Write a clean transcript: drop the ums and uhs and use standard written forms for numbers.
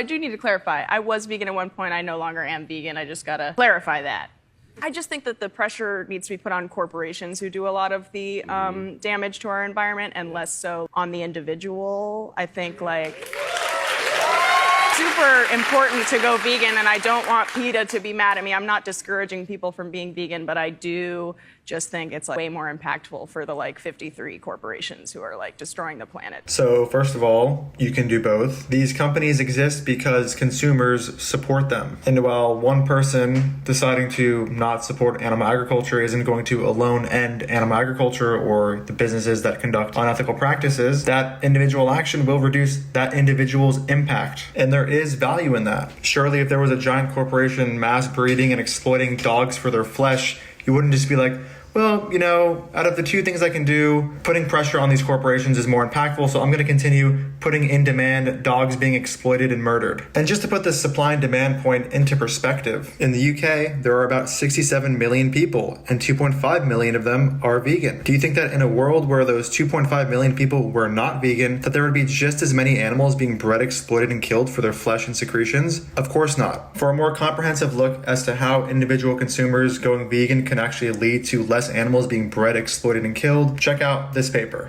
I do need to clarify. I was vegan at one point. I no longer am vegan. I just got to clarify that. I just think that the pressure needs to be put on corporations who do a lot of the damage to our environment and less so on the individual. I think, like, super important to go vegan, and I don't want PETA to be mad at me. I'm not discouraging people from being vegan, but I do just think it's like way more impactful for the 53 corporations who are destroying the planet. So first of all, you can do both. These companies exist because consumers support them. And while one person deciding to not support animal agriculture isn't going to alone end animal agriculture or the businesses that conduct unethical practices, that individual action will reduce that individual's impact. And there is value in that. Surely if there was a giant corporation mass breeding and exploiting dogs for their flesh, you wouldn't just be like, well, out of the two things I can do, putting pressure on these corporations is more impactful, so I'm going to continue putting in demand dogs being exploited and murdered. And just to put this supply and demand point into perspective, in the UK, there are about 67 million people, and 2.5 million of them are vegan. Do you think that in a world where those 2.5 million people were not vegan, that there would be just as many animals being bred, exploited, and killed for their flesh and secretions? Of course not. For a more comprehensive look as to how individual consumers going vegan can actually lead to less animals being bred, exploited, and killed, check out this paper.